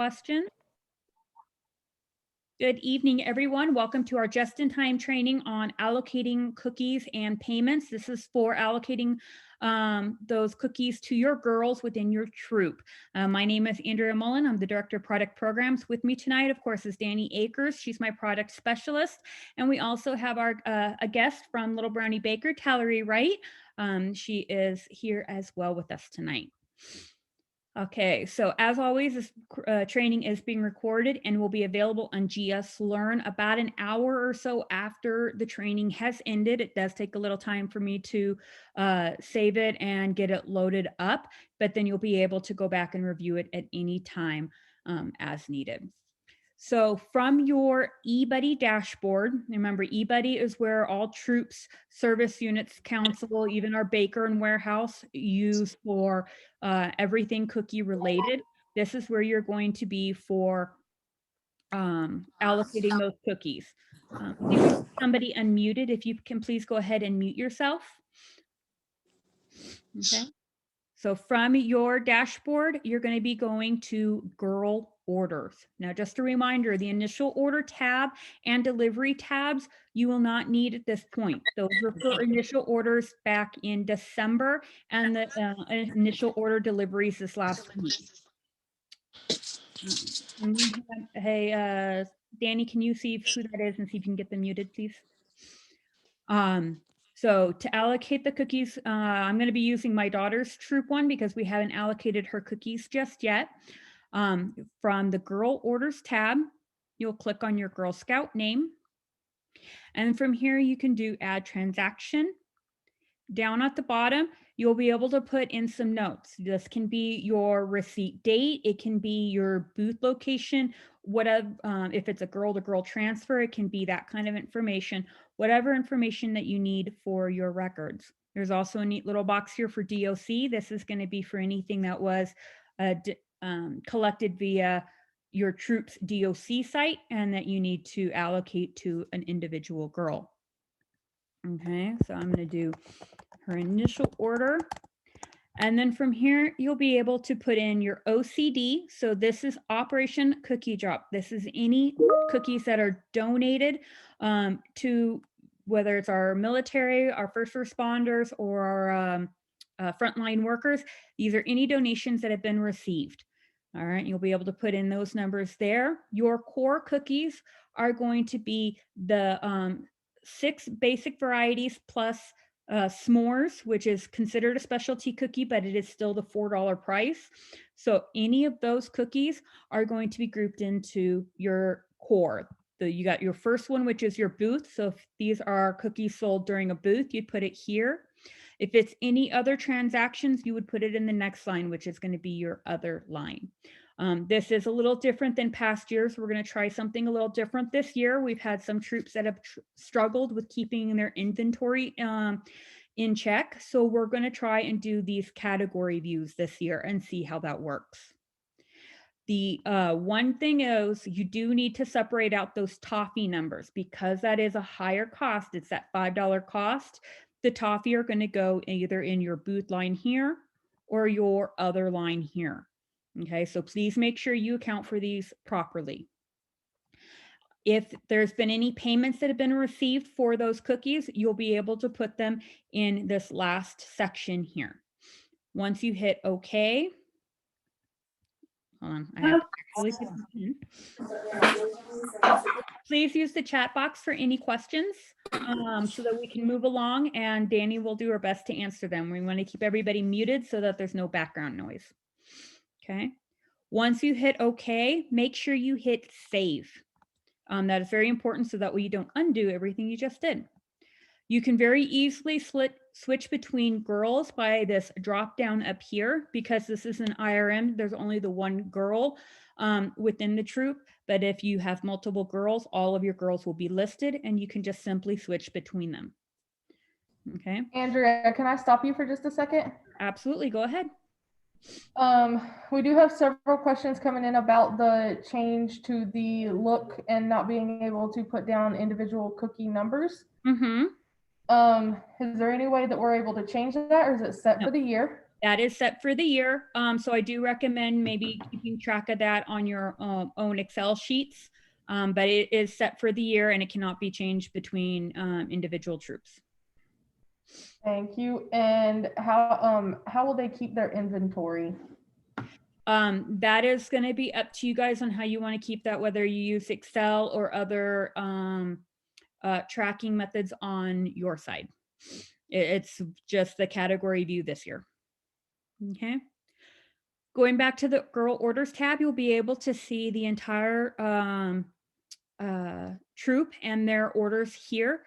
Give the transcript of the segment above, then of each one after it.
question. Good evening, everyone. Welcome to our just-in-time training on allocating cookies and payments. This is for allocating those cookies to your girls within your troop. My name is Andrea Mullen. I'm the Director of Product Programs. With me tonight, of course, is Danny Akers. She's my product specialist. And we also have our a guest from Little Brownie Baker, Tallery Wright. She is here as well with us tonight. Okay, so as always, this training is being recorded and will be available on GS Learn about an hour or so after the training has ended. It does take a little time for me to save it and get it loaded up, but then you'll be able to go back and review it at any time as needed. So from your eBuddy dashboard, remember eBuddy is where all troops, service units, council, even our baker and warehouse use for everything cookie related. This is where you're going to be for allocating those cookies. Somebody unmuted, if you can please go ahead and mute yourself. Okay. So from your dashboard, you're going to be going to girl orders. Now, just a reminder, the initial order tab and delivery tabs, you will not need at this point. Those were for initial orders back in December and the initial order deliveries this last week. Hey, Danny, can you see who that is and see if you can get them muted, please? So to allocate the cookies, I'm going to be using my daughter's troop one because we haven't allocated her cookies just yet. From the Girl Orders tab, you'll click on your Girl Scout name. And from here, you can do Add Transaction. Down at the bottom, you'll be able to put in some notes. This can be your receipt date. It can be your booth location. Whatever, if it's a girl-to-girl transfer, it can be that kind of information. Whatever information that you need for your records. There's also a neat little box here for DOC. This is going to be for anything that was collected via your troop's DOC site and that you need to allocate to an individual girl. Okay, so I'm going to do her initial order. And then from here, you'll be able to put in your OCD. So this is Operation Cookie Drop. This is any cookies that are donated to whether it's our military, our first responders, or our frontline workers. These are any donations that have been received. All right, you'll be able to put in those numbers there. Your core cookies are going to be the 6 basic varieties plus s'mores, which is considered a specialty cookie, but it is still the $4 price. So any of those cookies are going to be grouped into your core. So you got your first one, which is your booth. So if these are cookies sold during a booth, you'd put it here. If it's any other transactions, you would put it in the next line, which is going to be your other line. This is a little different than past years. We're going to try something a little different this year. We've had some troops that have struggled with keeping their inventory in check. So we're going to try and do these category views this year and see how that works. The one thing is you do need to separate out those toffee numbers because that is a higher cost. It's that $5 cost. The toffee are going to go either in your booth line here or your other line here. Okay, so please make sure you account for these properly. If there's been any payments that have been received for those cookies, you'll be able to put them in this last section here. Once you hit OK, hold on, I have to actually put this in. Please use the chat box for any questions so that we can move along, and Danny will do her best to answer them. We want to keep everybody muted so that there's no background noise. Okay. Once you hit OK, make sure you hit save. That is very important so that way you don't undo everything you just did. You can very easily switch between girls by this drop down up here. Because this is an IRM, there's only the one girl within the troop. But if you have multiple girls, all of your girls will be listed and you can just simply switch between them. Okay. Andrea, can I stop you for just a second? Absolutely, go ahead. We do have several questions coming in about the change to the look and not being able to put down individual cookie numbers. Mm-hmm. Is there any way that we're able to change that, or is it set for the year? That is set for the year. So I do recommend maybe keeping track of that on your own Excel sheets. But it is set for the year and it cannot be changed between individual troops. Thank you. And how will they keep their inventory? That is going to be up to you guys on how you want to keep that, whether you use Excel or other tracking methods on your side. It's just the category view this year. Okay. Going back to the girl orders tab, you'll be able to see the entire troop and their orders here.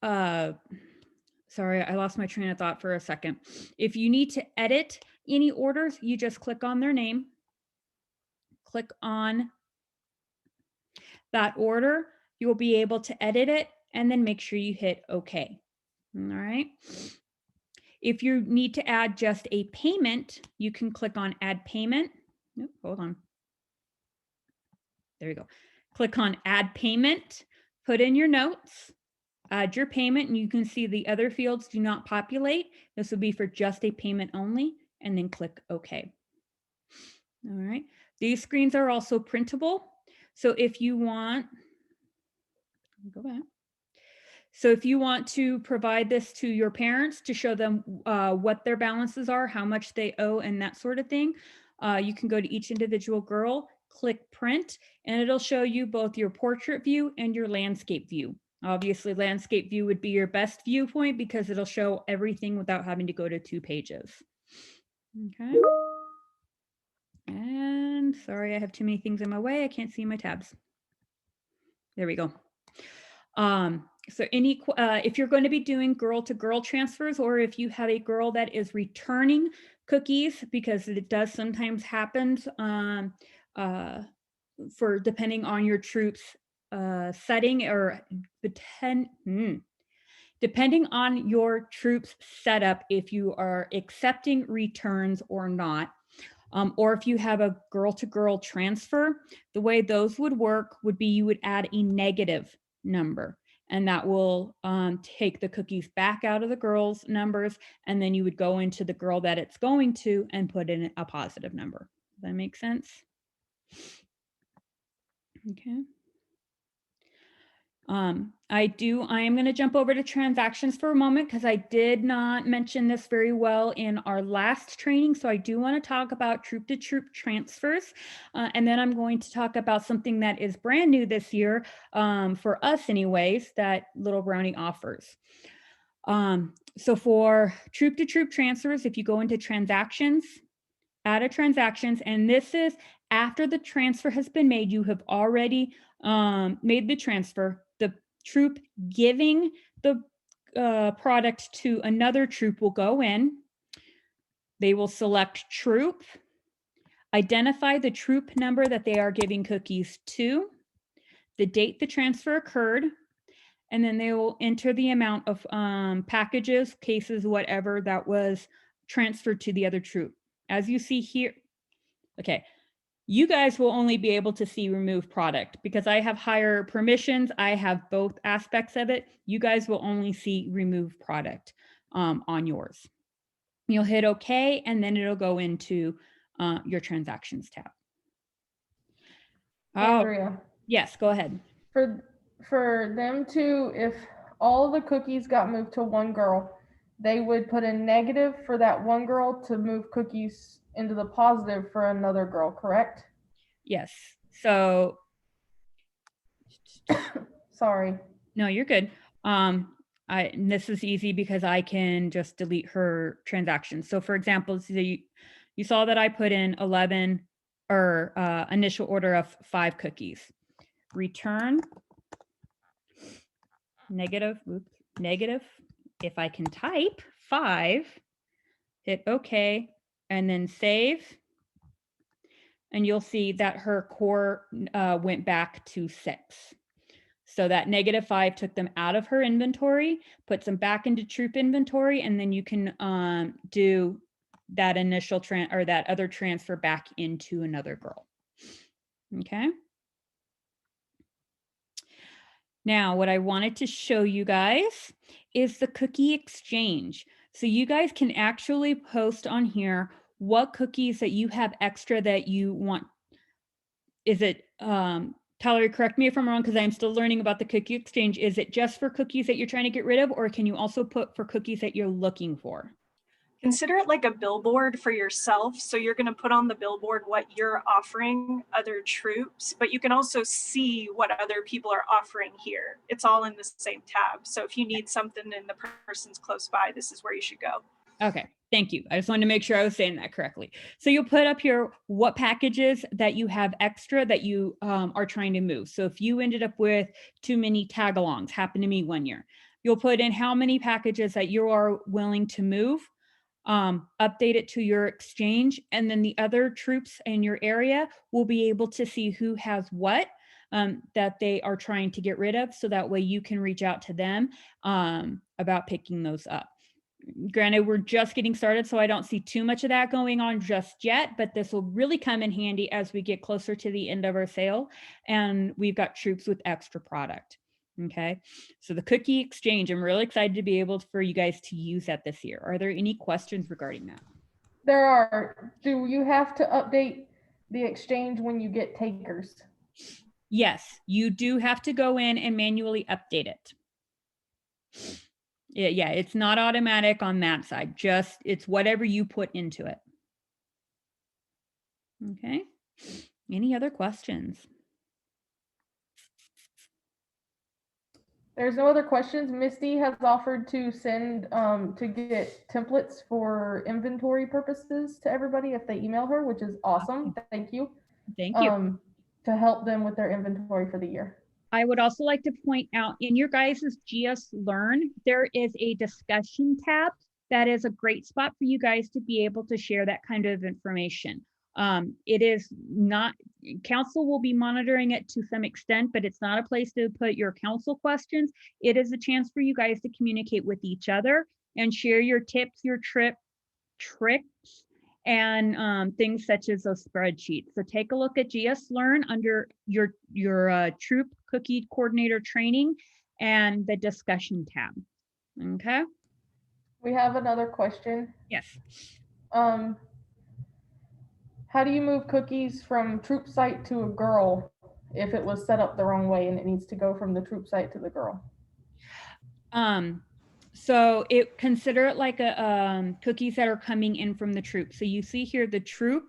Sorry, I lost my train of thought for a second. If you need to edit any orders, you just click on their name, click on that order. You will be able to edit it and then make sure you hit OK. All right. If you need to add just a payment, you can click on Add Payment. Nope, hold on. There you go. Click on Add Payment, put in your notes, add your payment, and you can see the other fields do not populate. This will be for just a payment only, and then click OK. All right. These screens are also printable. So if you want, go back. So if you want to provide this to your parents to show them what their balances are, how much they owe, and that sort of thing, you can go to each individual girl, click print, and it'll show you both your portrait view and your landscape view. Obviously, landscape view would be your best viewpoint because it'll show everything without having to go to 2 pages. Okay. And sorry, I have too many things in my way. I can't see my tabs. There we go. So if you're going to be doing girl to girl transfers, or if you have a girl that is returning cookies, because it does sometimes happen for depending on your troop's setting or depending on your troop's setup, if you are accepting returns or not. Or if you have a girl to girl transfer, the way those would work would be you would add a negative number, and that will take the cookies back out of the girl's numbers, and then you would go into the girl that it's going to and put in a positive number. Does that make sense? Okay. I am going to jump over to transactions for a moment because I did not mention this very well in our last training. So I do want to talk about troop to troop transfers. And then I'm going to talk about something that is brand new this year for us anyways, that Little Brownie offers. So for troop to troop transfers, if you go into transactions, add a transactions, and this is after the transfer has been made, you have already made the transfer. The troop giving the product to another troop will go in. They will select troop, identify the troop number that they are giving cookies to, the date the transfer occurred, and then they will enter the amount of packages, cases, whatever that was transferred to the other troop. As you see here, okay, you guys will only be able to see remove product because I have higher permissions. I have both aspects of it. You guys will only see remove product on yours. You'll hit OK, and then it'll go into your transactions tab. Andrea. Yes, go ahead. For them to, if all the cookies got moved to one girl, they would put a negative for that one girl to move cookies into the positive for another girl, correct? Yes. So sorry. No, you're good. This is easy because I can just delete her transactions. So for example, so you saw that I put in 11 or initial order of 5 cookies. Return negative. If I can type 5, hit OK, and then save. And you'll see that her core went back to 6. So that -5 took them out of her inventory, puts them back into troop inventory, and then you can do that initial or that other transfer back into another girl. Okay. Now, what I wanted to show you guys is the cookie exchange. So you guys can actually post on here what cookies that you have extra that you want. Is it, Tyler, correct me if I'm wrong because I'm still learning about the cookie exchange. Is it just for cookies that you're trying to get rid of, or can you also put for cookies that you're looking for? Consider it like a billboard for yourself. So you're going to put on the billboard what you're offering other troops, but you can also see what other people are offering here. It's all in the same tab. So if you need something and the person's close by, this is where you should go. Okay, thank you. I just wanted to make sure I was saying that correctly. So you'll put up here what packages that you have extra that you are trying to move. So if you ended up with too many tag-alongs, happened to me one year, you'll put in how many packages that you are willing to move, update it to your exchange, and then the other troops in your area will be able to see who has what that they are trying to get rid of. So that way you can reach out to them about picking those up. Granted, we're just getting started, so I don't see too much of that going on just yet, but this will really come in handy as we get closer to the end of our sale and we've got troops with extra product. Okay, so the cookie exchange, I'm really excited to be able for you guys to use that this year. Are there any questions regarding that? There are. Do you have to update the exchange when you get takers? Yes, you do have to go in and manually update it. Yeah, it's not automatic on that side. Just it's whatever you put into it. Okay. Any other questions? There's no other questions. Misty has offered to send to get templates for inventory purposes to everybody if they email her, which is awesome. Thank you. Thank you. To help them with their inventory for the year. I would also like to point out in your guys' GS Learn, there is a discussion tab that is a great spot for you guys to be able to share that kind of information. It is not, council will be monitoring it to some extent, but it's not a place to put your council questions. It is a chance for you guys to communicate with each other and share your tips, your tricks, and things such as those spreadsheets. So take a look at GS Learn under your troop cookie coordinator training and the discussion tab. Okay. We have another question. Yes. How do you move cookies from troop site to a girl if it was set up the wrong way and it needs to go from the troop site to the girl? So consider it like a cookies that are coming in from the troop. So you see here the troop.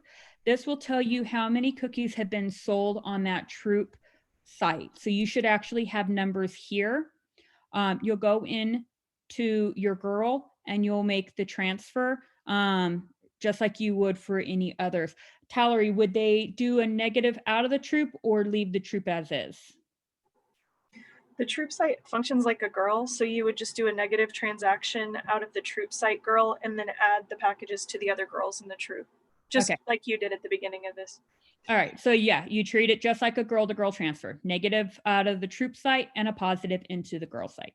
This will tell you how many cookies have been sold on that troop site. So you should actually have numbers here. You'll go in to your girl and you'll make the transfer just like you would for any others. Tallery, would they do a negative out of the troop or leave the troop as is? The troop site functions like a girl, so you would just do a negative transaction out of the troop site girl and then add the packages to the other girls in the troop, just like you did at the beginning of this. All right, so yeah, you treat it just like a girl-to-girl transfer, negative out of the troop site and a positive into the girl site.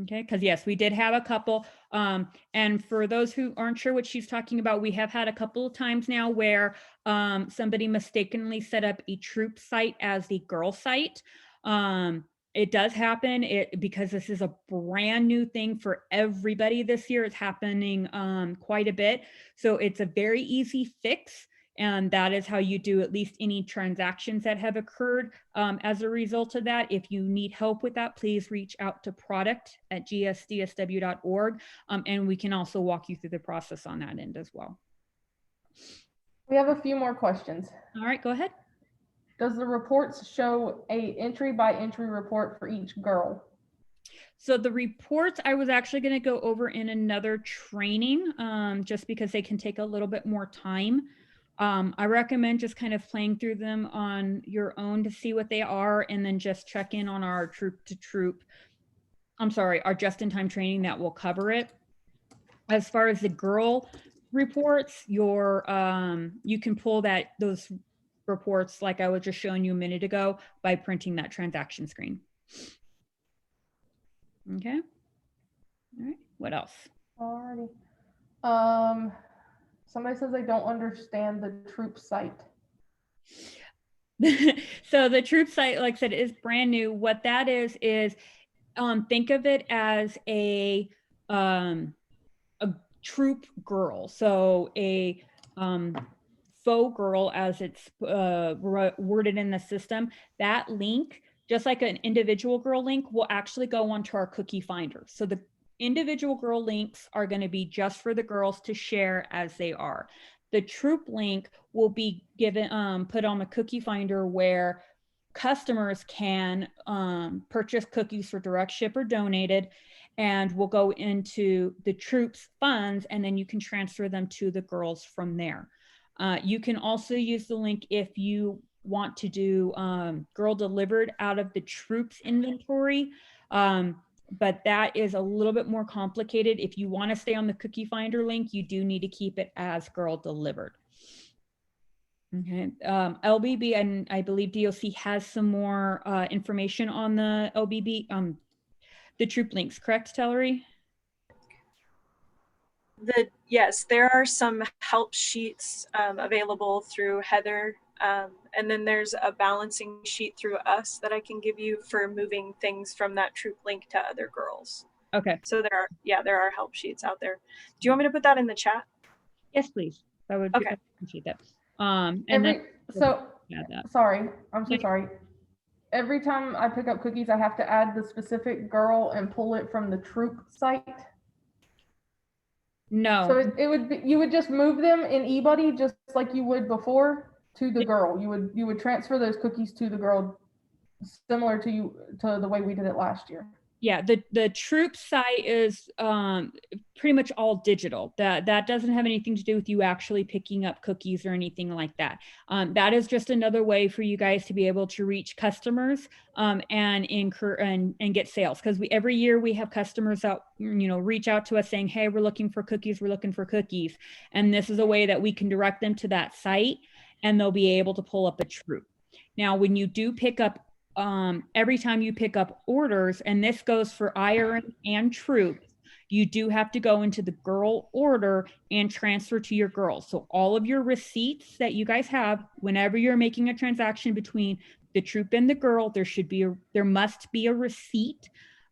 Okay, because yes, we did have a couple. And for those who aren't sure what she's talking about, we have had a couple of times now where somebody mistakenly set up a troop site as the girl site. It does happen because this is a brand new thing for everybody this year. It's happening quite a bit. So it's a very easy fix. And that is how you do at least any transactions that have occurred as a result of that. If you need help with that, please reach out to product@gsdsw.org. And we can also walk you through the process on that end as well. We have a few more questions. All right, go ahead. Does the reports show a entry by entry report for each girl? So the reports I was actually going to go over in another training just because they can take a little bit more time. I recommend just kind of playing through them on your own to see what they are and then just check in on our our just-in-time training that will cover it. As far as the girl reports, you can pull those reports like I was just showing you a minute ago by printing that transaction screen. Okay. All right. What else? Alrighty. Somebody says they don't understand the troop site. So the troop site, like I said, is brand new. What that is think of it as a a troop girl. So a faux girl, as it's worded in the system, that link, just like an individual girl link, will actually go onto our cookie finder. So the individual girl links are going to be just for the girls to share as they are. The troop link will be given put on the cookie finder where customers can purchase cookies for direct ship or donated, and will go into the troops funds, and then you can transfer them to the girls from there. You can also use the link if you want to do girl delivered out of the troops inventory. But that is a little bit more complicated. If you want to stay on the cookie finder link, you do need to keep it as girl delivered. Okay, LBB, and I believe DOC has some more information on the LBB, the troop links, correct, Tellery? Yes, there are some help sheets available through Heather. And then there's a balancing sheet through us that I can give you for moving things from that troop link to other girls. Okay. So there are help sheets out there. Do you want me to put that in the chat? Yes, please. I would appreciate that. And sorry, I'm so sorry. Every time I pick up cookies, I have to add the specific girl and pull it from the troop site. No. So it would be, you would just move them in eBuddy just like you would before to the girl. You would transfer those cookies to the girl, similar to the way we did it last year. Yeah, the troop site is pretty much all digital. That doesn't have anything to do with you actually picking up cookies or anything like that. That is just another way for you guys to be able to reach customers and incur and get sales. Because every year we have customers that reach out to us saying, "Hey, we're looking for cookies. We're looking for cookies," and this is a way that we can direct them to that site, and they'll be able to pull up a troop. Now, when you do pick up, every time you pick up orders, and this goes for iron and troops, you do have to go into the girl order and transfer to your girls. So all of your receipts that you guys have, whenever you're making a transaction between the troop and the girl, there must be a receipt,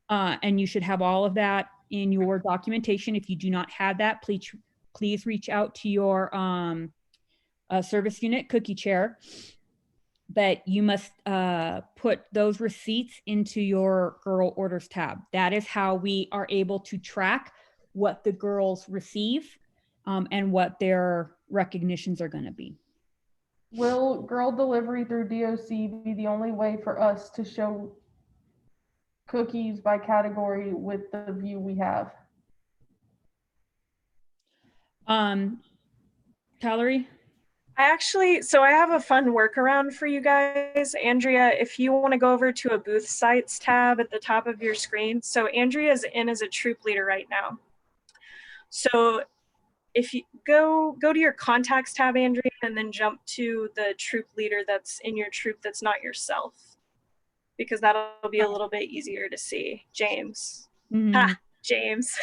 and you should have all of that in your documentation. If you do not have that, please reach out to your service unit cookie chair. But you must put those receipts into your girl orders tab. That is how we are able to track what the girls receive and what their recognitions are going to be. Will girl delivery through DOC be the only way for us to show cookies by category with the view we have? Valerie? So I have a fun workaround for you guys. Andrea, if you want to go over to a booth sites tab at the top of your screen. So Andrea's in as a troop leader right now. So if you go to your contacts tab, Andrea, and then jump to the troop leader that's in your troop that's not yourself, because that'll be a little bit easier to see. James. Mm-hmm. Ha, James.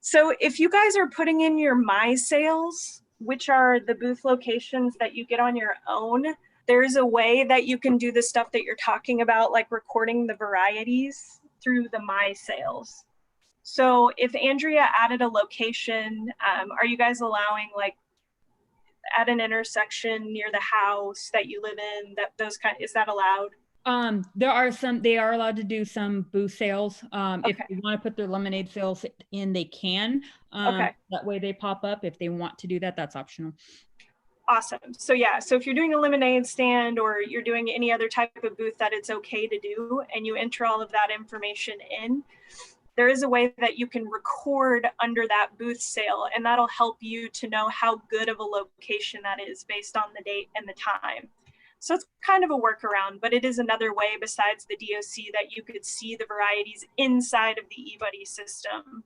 So if you guys are putting in your My Sales, which are the booth locations that you get on your own, there's a way that you can do the stuff that you're talking about, like recording the varieties through the My Sales. So if Andrea added a location, are you guys allowing, like, at an intersection near the house that you live in, is that allowed? They are allowed to do some booth sales. Okay. If they want to put their lemonade sales in, they can. Okay. That way they pop up. If they want to do that, that's optional. Awesome. So yeah, so if you're doing a lemonade stand or you're doing any other type of booth that it's okay to do, and you enter all of that information in, there is a way that you can record under that booth sale, and that'll help you to know how good of a location that is based on the date and the time. So it's kind of a workaround, but it is another way besides the DOC that you could see the varieties inside of the eBuddy system.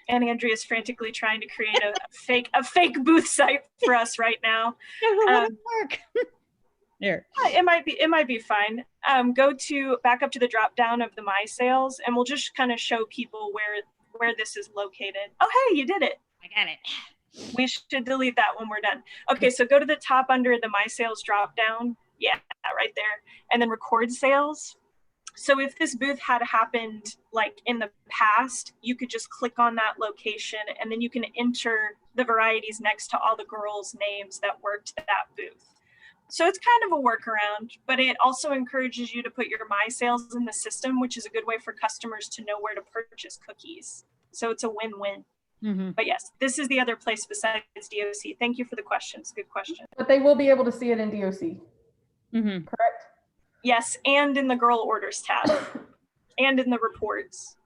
And Andrea's frantically trying to create a fake booth site for us right now. Work. There. It might be fine. Go back up to the drop down of the My Sales, and we'll just kind of show people where this is located. Oh, hey, you did it. I got it. We should delete that when we're done. Okay, so go to the top under the My Sales drop down. Yeah, right there. And then record sales. So if this booth had happened like in the past, you could just click on that location and then you can enter the varieties next to all the girls' names that worked that booth. So it's kind of a workaround, but it also encourages you to put your My Sales in the system, which is a good way for customers to know where to purchase cookies. So it's a win-win. Mm-hmm. But yes, this is the other place besides DOC. Thank you for the questions. Good question. But they will be able to see it in DOC, Mm-hmm. correct? Yes, and in the girl orders tab and in the reports.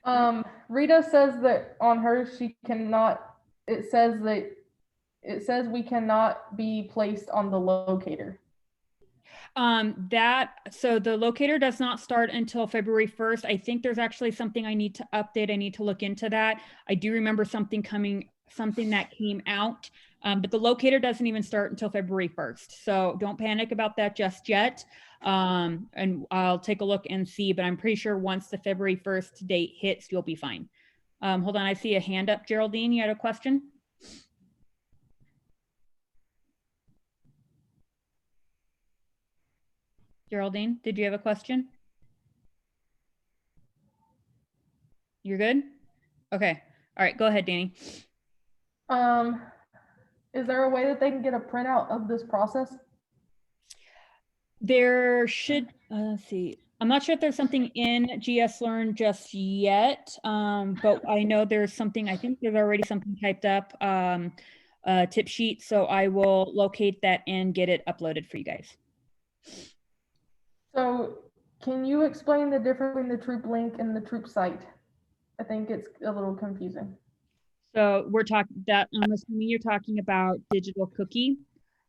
Rita says that on hers, she cannot, it says we cannot be placed on the locator. So the locator does not start until February 1st. I think there's actually something I need to update. I need to look into that. I do remember something that came out, but the locator doesn't even start until February 1st. So don't panic about that just yet. And I'll take a look and see, but I'm pretty sure once the February 1st date hits, you'll be fine. Hold on, I see a hand up. Geraldine, you had a question? Geraldine, did you have a question? You're good? Okay. All right, go ahead, Danny. Is there a way that they can get a printout of this process? There should, let's see. I'm not sure if there's something in GS Learn just yet, but I know there's something, I think there's already something typed up, a tip sheet. So I will locate that and get it uploaded for you guys. So can you explain the difference between the Troop link and the Troop site? I think it's a little confusing. So we're talking that, I'm assuming you're talking about digital cookie.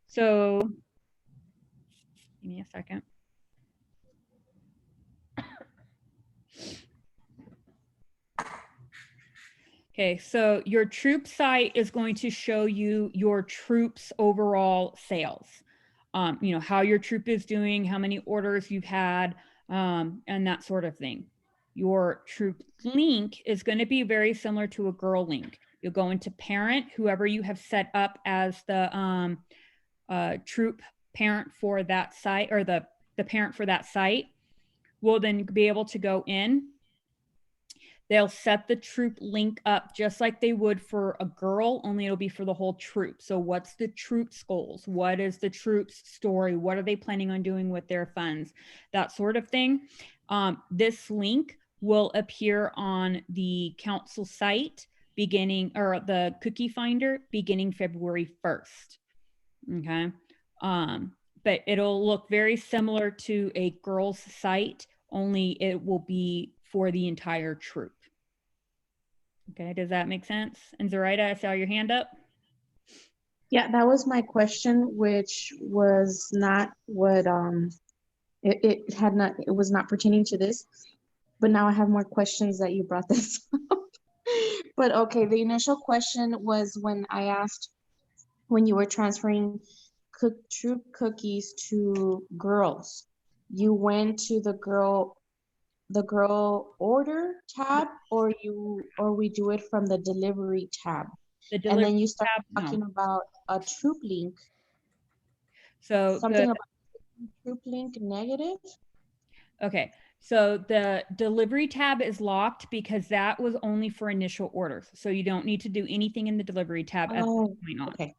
So give me a second. Okay, so your Troop site is going to show you your Troop's overall sales. You know, how your Troop is doing, how many orders you've had, and that sort of thing. Your Troop link is going to be very similar to a girl link. You'll go into parent, whoever you have set up as the Troop parent for that site, or the parent for that site, will then be able to go in. They'll set the Troop link up just like they would for a girl, only it'll be for the whole Troop. So what's the Troop's goals? What is the Troop's story? What are they planning on doing with their funds? That sort of thing. This link will appear on the council site beginning, or the cookie finder beginning February 1st. Okay. But it'll look very similar to a girl's site, only it will be for the entire Troop. Okay, does that make sense? And Zoraida, I saw your hand up. Yeah, that was my question, which was not what it was not pertaining to this, but now I have more questions that you brought this up. But okay, the initial question was when I asked when you were transferring Troop cookies to girls, you went to the girl order tab, or we do it from the delivery tab? The delivery and then you start tab, talking about a Troop link. So something about Troop link negative. Okay, so the delivery tab is locked because that was only for initial orders. So you don't need to do anything in the delivery tab at this point on. Okay.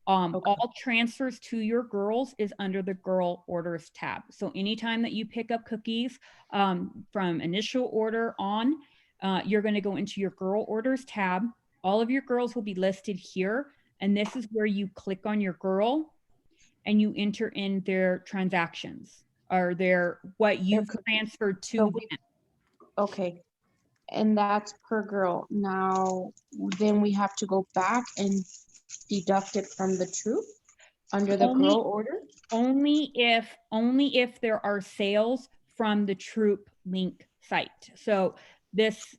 All transfers to your girls is under the girl orders tab. So anytime that you pick up cookies from initial order on, you're going to go into your girl orders tab. All of your girls will be listed here. And this is where you click on your girl and you enter in their transactions, or what you've transferred to them. Okay. And that's per girl. Now, then we have to go back and deduct it from the Troop under the girl order? Only if there are sales from the Troop link site. So this,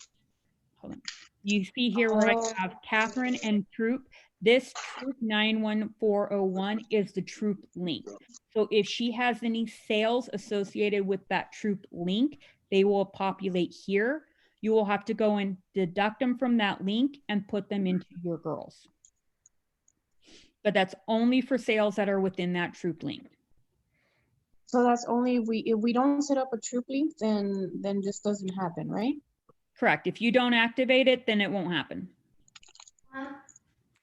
hold on. You see here where I have Catherine and Troop. This Troop 91401 is the Troop link. So if she has any sales associated with that Troop link, they will populate here. You will have to go and deduct them from that link and put them into your girls. But that's only for sales that are within that Troop link. So that's only if we don't set up a troop link, then this doesn't happen, right? Correct. If you don't activate it, then it won't happen.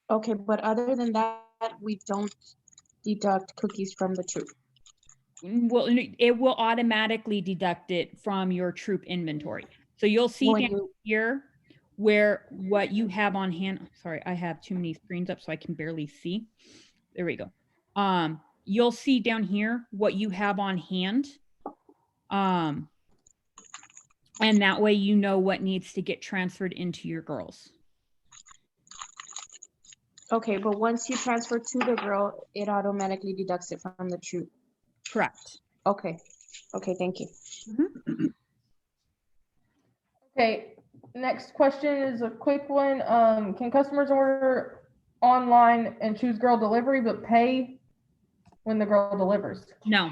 Okay, but other than that, we don't deduct cookies from the troop. Well, it will automatically deduct it from your troop inventory. So you'll see When down you- here where what you have on hand. Sorry, I have too many screens up so I can barely see. There we go. You'll see down here what you have on hand. And that way you know what needs to get transferred into your girls. Okay, but once you transfer to the girl, it automatically deducts it from the troop. Correct. Okay. Okay, thank you. Okay, next question is a quick one. Can customers order online and choose girl delivery but pay when the girl delivers? No.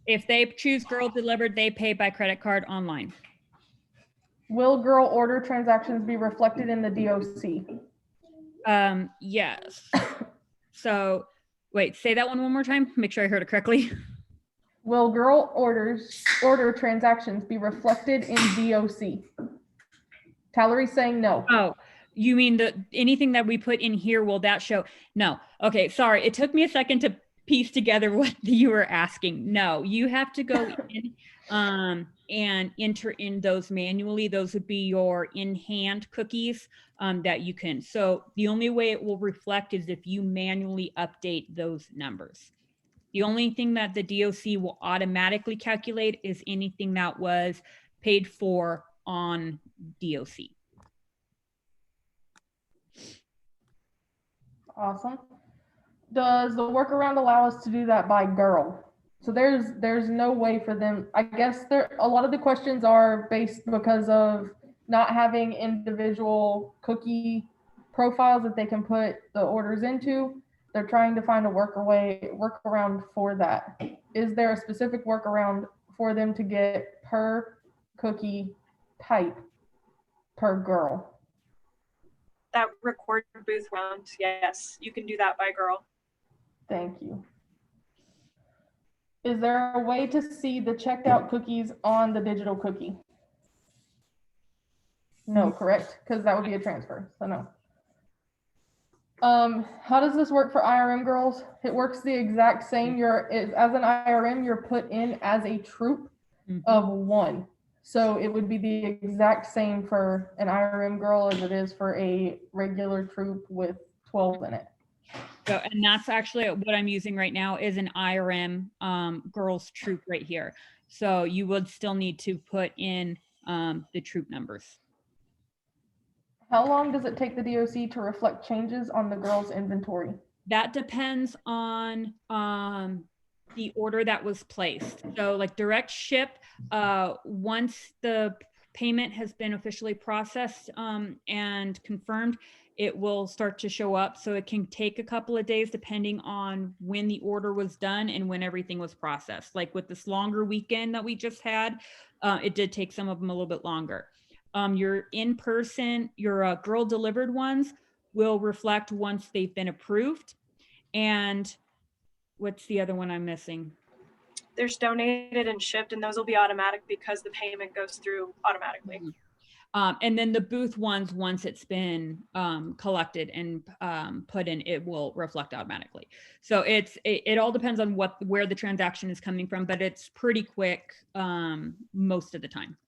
If they choose girl delivered, they pay by credit card online. Will girl order transactions be reflected in the DOC? Yes. So wait, say that one more time. Make sure I heard it correctly. Will girl order transactions be reflected in DOC? Tallery's saying no. Oh, you mean anything that we put in here, will that show? No. Okay, sorry. It took me a second to piece together what you were asking. No, you have to go in and enter in those manually. Those would be your in-hand cookies that you can. So the only way it will reflect is if you manually update those numbers. The only thing that the DOC will automatically calculate is anything that was paid for on DOC. Awesome. Does the workaround allow us to do that by girl? So there's no way for them. I guess a lot of the questions are based because of not having individual cookie profiles that they can put the orders into. They're trying to find a workaround for that. Is there a specific workaround for them to get per cookie type per girl? That record booth round, yes, you can do that by girl. Thank you. Is there a way to see the checked out cookies on the digital cookie? No, correct? Because that would be a transfer, so no. How does this work for IRM girls? It works the exact same. As an IRM, you're put in as a troop of one. So it would be the exact same for an IRM girl as it is for a regular troop with 12 in it. So, and that's actually what I'm using right now is an IRM girls troop right here. So you would still need to put in the troop numbers. How long does it take the DOC to reflect changes on the girls' inventory? That depends on the order that was placed. So like direct ship, once the payment has been officially processed and confirmed, it will start to show up. So it can take a couple of days depending on when the order was done and when everything was processed. Like with this longer weekend that we just had, it did take some of them a little bit longer. Your in-person, your girl delivered ones will reflect once they've been approved. And what's the other one I'm missing? There's donated and shipped, and those will be automatic because the payment goes through automatically. And then the booth ones, once it's been collected and put in, it will reflect automatically. So it all depends on where the transaction is coming from, but it's pretty quick most of the time.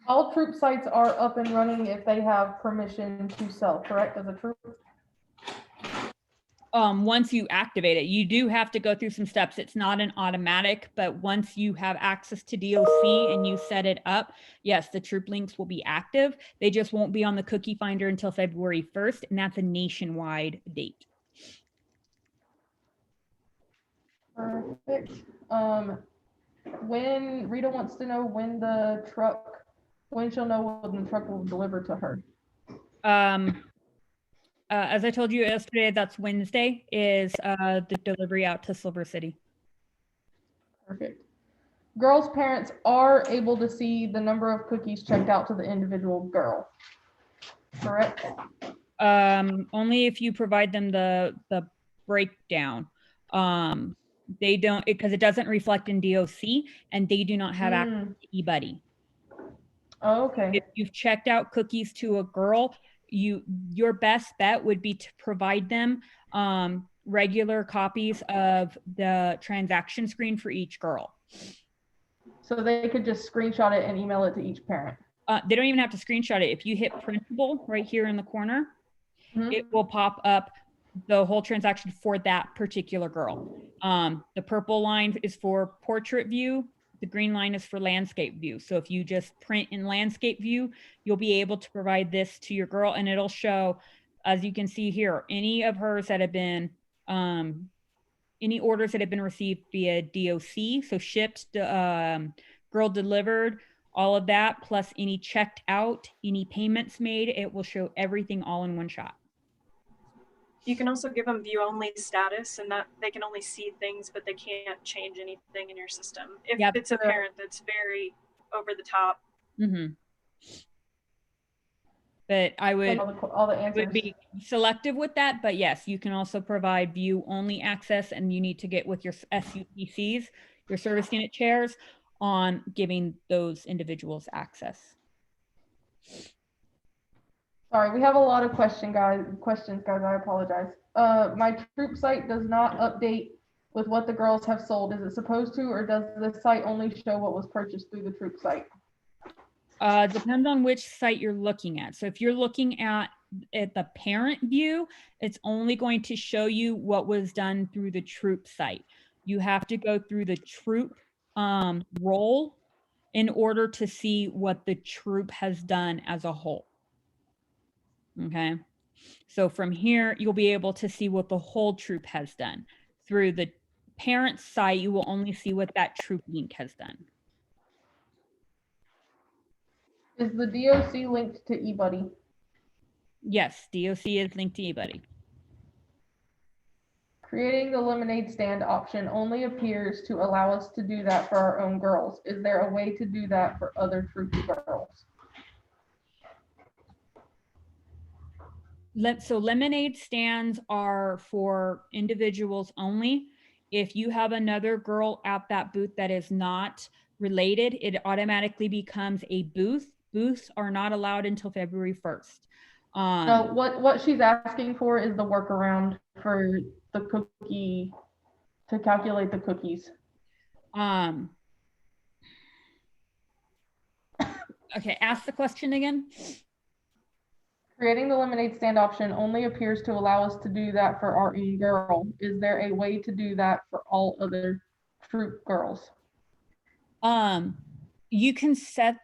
All troop sites are up and running if they have permission to sell, correct, as a troop? Once you activate it, you do have to go through some steps. It's not an automatic, but once you have access to DOC and you set it up, yes, the troop links will be active. They just won't be on the cookie finder until February 1st, and that's a nationwide date. Perfect. When Rita wants to know when she'll know when the truck will deliver to her. As I told you yesterday, that's Wednesday is the delivery out to Silver City. Perfect. Girls' parents are able to see the number of cookies checked out to the individual girl, correct? Only if you provide them the breakdown. They don't, because it doesn't reflect in DOC, and they do not have access to eBuddy. Oh, okay. If you've checked out cookies to a girl, your best bet would be to provide them regular copies of the transaction screen for each girl. So they could just screenshot it and email it to each parent. They don't even have to screenshot it. If you hit printable right here in the corner, it will pop up the whole transaction for that particular girl. The purple line is for portrait view. The green line is for landscape view. So if you just print in landscape view, you'll be able to provide this to your girl, and it'll show, as you can see here, any of hers that have been, any orders that have been received via DOC, so shipped, girl delivered, all of that, plus any checked out, any payments made. It will show everything all in one shot. You can also give them view only status, and that they can only see things, but they can't change anything in your system. If it's a parent that's very over the top. But I would, all the answers. would be selective with that. But yes, you can also provide view only access, and you need to get with your SUPCs, your service unit chairs, on giving those individuals access. Sorry, we have a lot of questions, guys. I apologize. My troop site does not update with what the girls have sold. Is it supposed to, or does the site only show what was purchased through the troop site? Depends on which site you're looking at. So if you're looking at the parent view, it's only going to show you what was done through the troop site. You have to go through the troop role in order to see what the troop has done as a whole. Okay, so from here, you'll be able to see what the whole troop has done. Through the parent site, you will only see what that troop link has done. Is the DOC linked to eBuddy? Yes, DOC is linked to eBuddy. Creating the lemonade stand option only appears to allow us to do that for our own girls. Is there a way to do that for other troop girls? So lemonade stands are for individuals only. If you have another girl at that booth that is not related, it automatically becomes a booth. Booths are not allowed until February 1st. No, what she's asking for is the workaround for the cookie, to calculate the cookies. Okay, ask the question again. Creating the lemonade stand option only appears to allow us to do that for our own girl. Is there a way to do that for all other troop girls? You can set.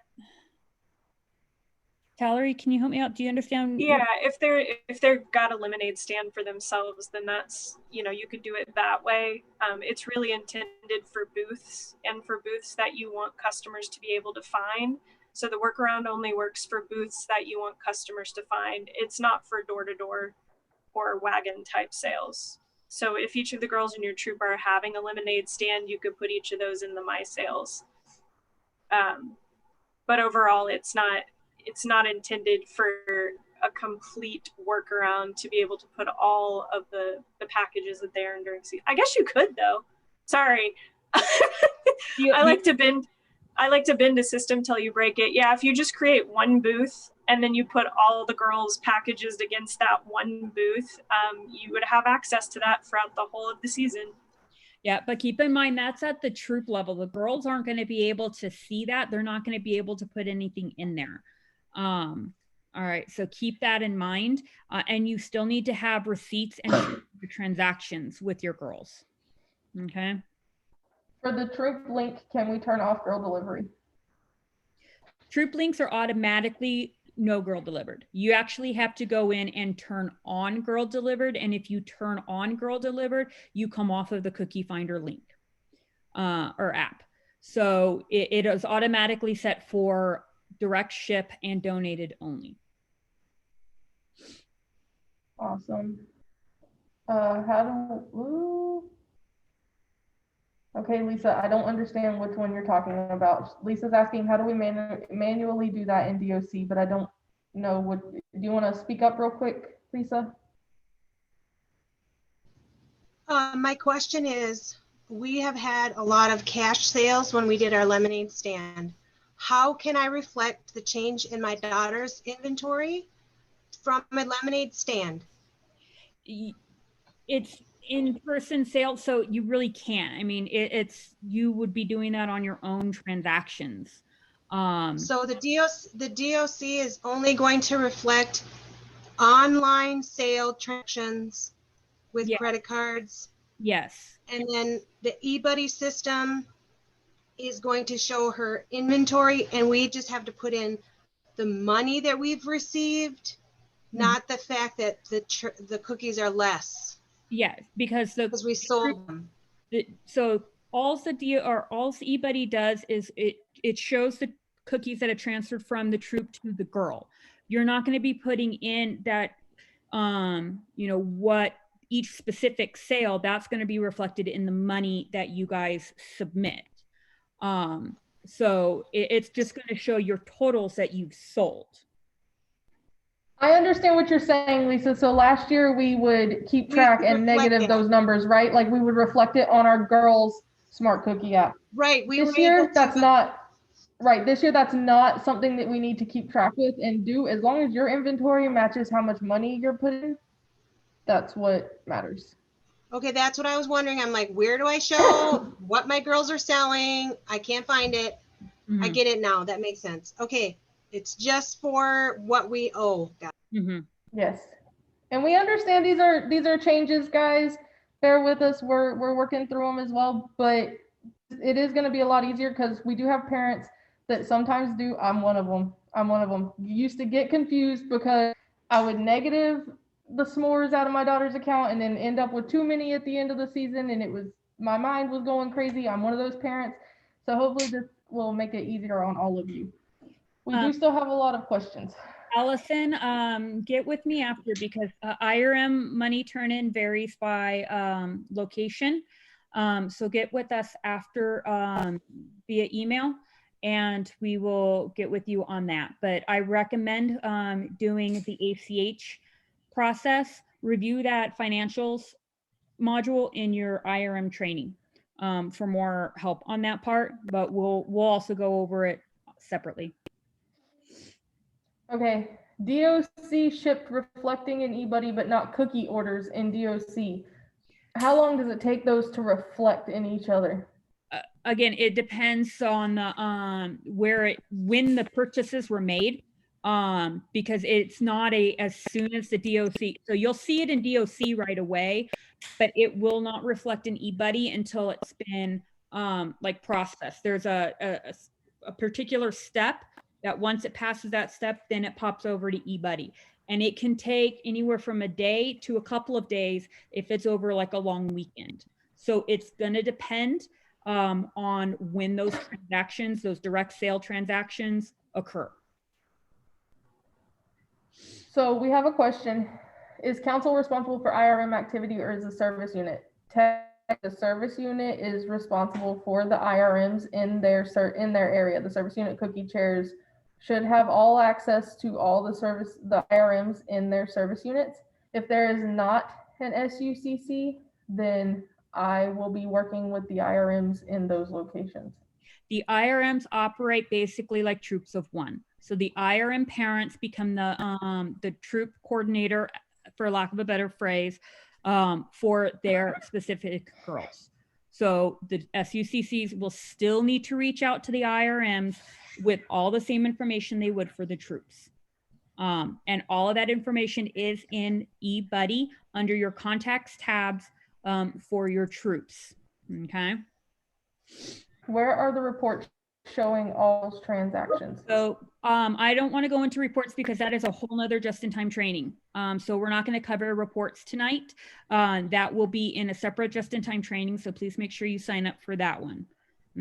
Valerie, can you help me out? Do you understand? Yeah, if they've got a lemonade stand for themselves, then that's, you could do it that way. It's really intended for booths, and for booths that you want customers to be able to find. So the workaround only works for booths that you want customers to find. It's not for door-to-door or wagon type sales. So if each of the girls in your troop are having a lemonade stand, you could put each of those in the My Sales. But overall, it's not intended for a complete workaround to be able to put all of the packages that they earn during season. I guess you could, though. Sorry. I like to bend a system till you break it. Yeah, if you just create one booth and then you put all the girls' packages against that one booth, you would have access to that throughout the whole of the season. Yeah, but keep in mind, that's at the troop level. The girls aren't going to be able to see that. They're not going to be able to put anything in there. All right, so keep that in mind. And you still need to have receipts and transactions with your girls. Okay. For the troop link, can we turn off girl delivery? Troop links are automatically no girl delivered. You actually have to go in and turn on girl delivered. And if you turn on girl delivered, you come off of the cookie finder link or app. So it is automatically set for direct ship and donated only. Awesome. Okay, Lisa, I don't understand which one you're talking about. Lisa's asking, how do we manually do that in DOC? But I don't know what. Do you want to speak up real quick, Lisa? My question is, we have had a lot of cash sales when we did our lemonade stand. How can I reflect the change in my daughter's inventory from a lemonade stand? It's in-person sales, so you really can't. I mean, you would be doing that on your own transactions. So the DOC is only going to reflect online sale transactions with Yeah. credit cards. Yes. And then the eBuddy system is going to show her inventory, and we just have to put in the money that we've received, not the fact that the cookies are less. Yes, because we sold them. So all the eBuddy does is it shows the cookies that are transferred from the troop to the girl. You're not going to be putting in that, what each specific sale, that's going to be reflected in the money that you guys submit. So it's just going to show your totals that you've sold. I understand what you're saying, Lisa. So last year we would keep track and negative those numbers, right? Like we would reflect it on our girls' smart cookie app. Right. This year, that's not right. This year, that's not something that we need to keep track with and do. As long as your inventory matches how much money you're putting, that's what matters. Okay, that's what I was wondering. I'm like, where do I show what my girls are selling? I can't find it. I get it now. That makes sense. Okay, it's just for what we owe. Yes, and we understand these are changes, guys. Bear with us. We're working through them as well, but it is going to be a lot easier because we do have parents that sometimes do. I'm one of them. You used to get confused because I would negative the s'mores out of my daughter's account and then end up with too many at the end of the season, and my mind was going crazy. I'm one of those parents, so hopefully this will make it easier on all of you. We do still have a lot of questions. Allison, get with me after, because IRM money turn-in varies by location. So get with us after via email, and we will get with you on that. But I recommend doing the ACH process. Review that financials module in your IRM training for more help on that part, but we'll also go over it separately. Okay, DOC shipped reflecting in eBuddy, but not cookie orders in DOC. How long does it take those to reflect in each other? Again, it depends on the when the purchases were made, because it's not as soon as the DOC. So you'll see it in DOC right away, but it will not reflect in eBuddy until it's been processed. There's a particular step that once it passes that step, then it pops over to eBuddy. And it can take anywhere from a day to a couple of days if it's over like a long weekend. So it's going to depend on when those transactions, those direct sale transactions occur. So we have a question. Is council responsible for IRM activity, or is the service unit? The service unit is responsible for the IRMs in their area. The service unit cookie chairs should have all access to all the IRMs in their service units. If there is not an SUCC, then I will be working with the IRMs in those locations. The IRMs operate basically like troops of one. So the IRM parents become the troop coordinator, for lack of a better phrase, for their specific girls. So the SUCCs will still need to reach out to the IRMs with all the same information they would for the troops. And all of that information is in eBuddy under your contacts tabs for your troops. Okay. Where are the reports showing all those transactions? So I don't want to go into reports because that is a whole nother just-in-time training. So we're not going to cover reports tonight. That will be in a separate just-in-time training. So please make sure you sign up for that one.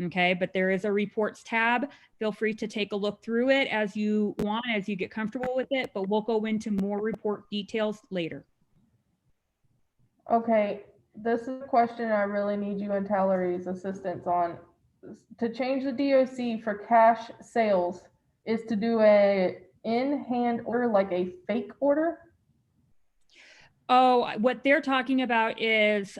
Okay, but there is a reports tab. Feel free to take a look through it as you want, as you get comfortable with it, but we'll go into more report details later. Okay, this is a question I really need you and Tallery's assistance on. To change the DOC for cash sales is to do a in-hand order, like a fake order? Oh, what they're talking about is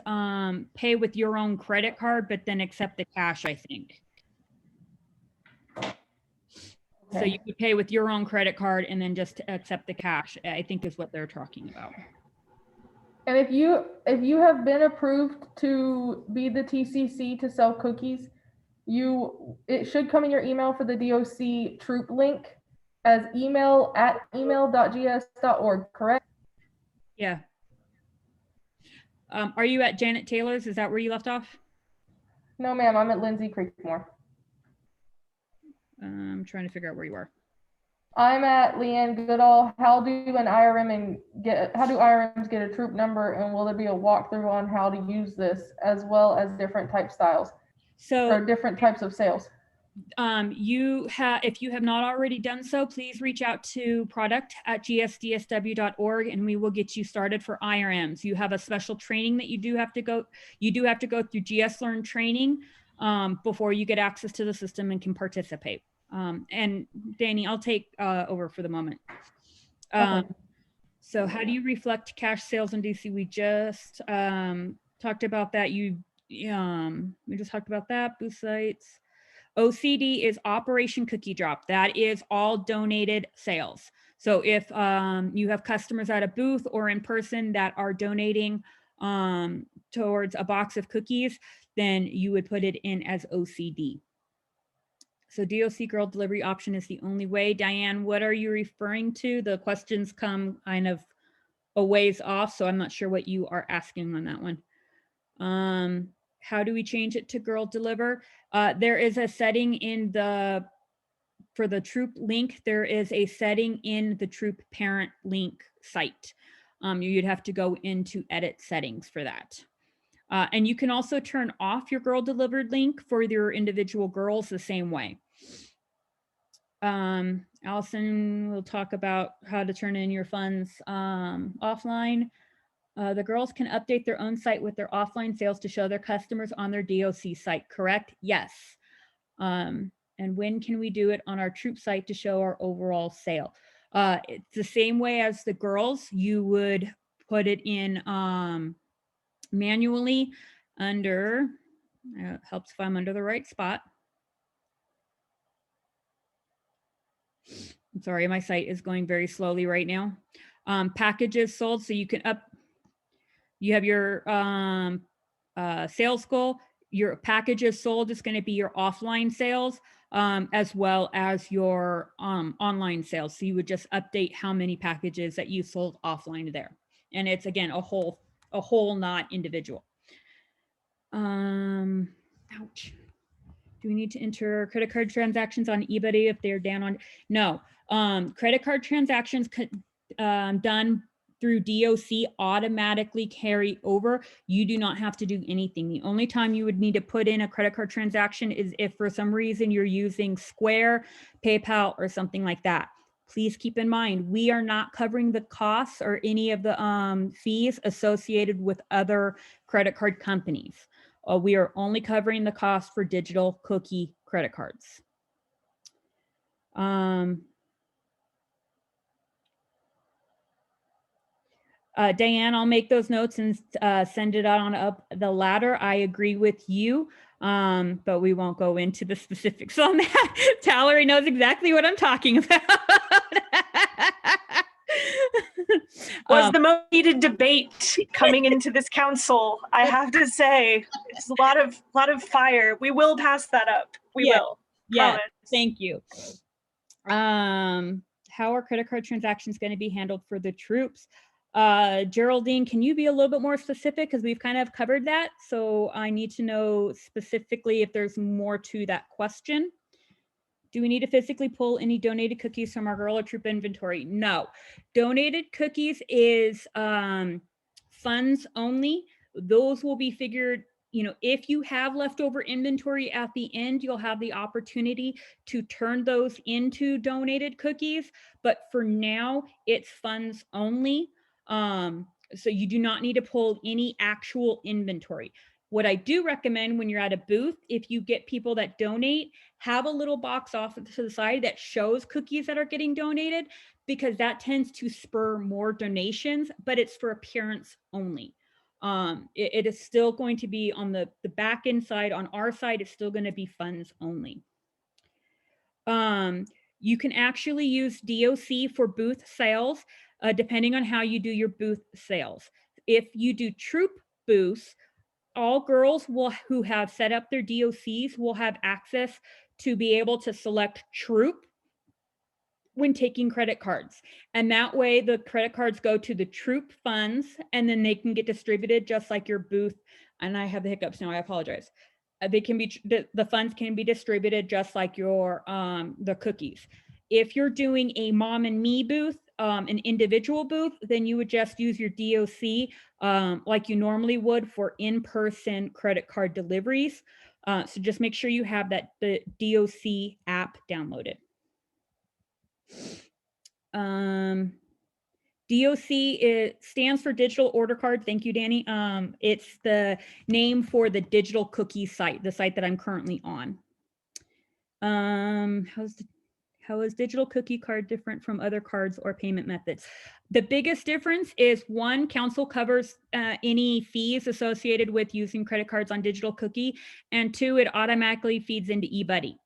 pay with your own credit card, but then accept the cash, I think. So Okay. you could pay with your own credit card and then just accept the cash, I think is what they're talking about. And if you have been approved to be the TCC to sell cookies, it should come in your email for the DOC troop link as email@email.gs.org, correct? Yeah. Are you at Janet Taylor's? Is that where you left off? No, ma'am, I'm at Lindsay Creekmore. I'm trying to figure out where you are. I'm at Leanne Goodall. How do IRMs get a troop number, and will there be a walkthrough on how to use this as well as different type styles So or different types of sales? if you have not already done so, please reach out to product@gsdsw.org and we will get you started for IRMs. You have a special training that you do have to go through GS Learn training before you get access to the system and can participate. And Danny, I'll take over for the moment. Okay. So how do you reflect cash sales in DC? We just talked about that. We just talked about that. Booth sites. OCD is Operation Cookie Drop. That is all donated sales. So if you have customers at a booth or in person that are donating towards a box of cookies, then you would put it in as OCD. So DOC girl delivery option is the only way. Diane, what are you referring to? The questions come kind of a ways off, so I'm not sure what you are asking on that one. How do we change it to girl deliver? There is a setting for the troop link, there is a setting in the troop parent link site. You'd have to go into edit settings for that. And you can also turn off your girl delivered link for your individual girls the same way. Allison will talk about how to turn in your funds offline. The girls can update their own site with their offline sales to show their customers on their DOC site, correct? Yes. And when can we do it on our troop site to show our overall sale? It's the same way as the girls. You would put it in manually under, helps if I'm under the right spot. I'm sorry, my site is going very slowly right now. Packages sold, so you can you have your sales goal. Your packages sold is going to be your offline sales as well as your online sales. So you would just update how many packages that you sold offline there. And it's, again, a whole, not individual. Ouch. Do we need to enter credit card transactions on eBay if they're down on? No. Credit card transactions done through DOC automatically carry over. You do not have to do anything. The only time you would need to put in a credit card transaction is if for some reason you're using Square, PayPal, or something like that. Please keep in mind, we are not covering the costs or any of the fees associated with other credit card companies. We are only covering the cost for digital cookie credit cards. Diane, I'll make those notes and send it on up the ladder. I agree with you, but we won't go into the specifics on that. Tallery knows exactly what I'm talking about. Was the most heated debate coming into this council, I have to say. It's a lot of fire. We will pass that up. We will. Yeah, Promise. thank you. How are credit card transactions going to be handled for the troops? Geraldine, can you be a little bit more specific? Because we've kind of covered that. So I need to know specifically if there's more to that question. Do we need to physically pull any donated cookies from our girl or troop inventory? No. Donated cookies is funds only. Those will be figured, if you have leftover inventory at the end, you'll have the opportunity to turn those into donated cookies. But for now, it's funds only. So you do not need to pull any actual inventory. What I do recommend when you're at a booth, if you get people that donate, have a little box off to the side that shows cookies that are getting donated, because that tends to spur more donations, but it's for appearance only. It is still going to be on the back end side. On our side, it's still going to be funds only. You can actually use DOC for booth sales, depending on how you do your booth sales. If you do troop booths, all girls who have set up their DOCs will have access to be able to select troop when taking credit cards. And that way the credit cards go to the troop funds, and then they can get distributed just like your booth. And I have the hiccups now, I apologize. They can be, the funds can be distributed just like your, the cookies. If you're doing a mom and me booth, an individual booth, then you would just use your DOC like you normally would for in-person credit card deliveries. So just make sure you have the DOC app downloaded. DOC, it stands for Digital Order Card. Thank you, Danny. It's the name for the digital cookie site, the site that I'm currently on. How is digital cookie card different from other cards or payment methods? The biggest difference is, one, council covers any fees associated with using credit cards on digital cookie, and two, it automatically feeds into eBuddy.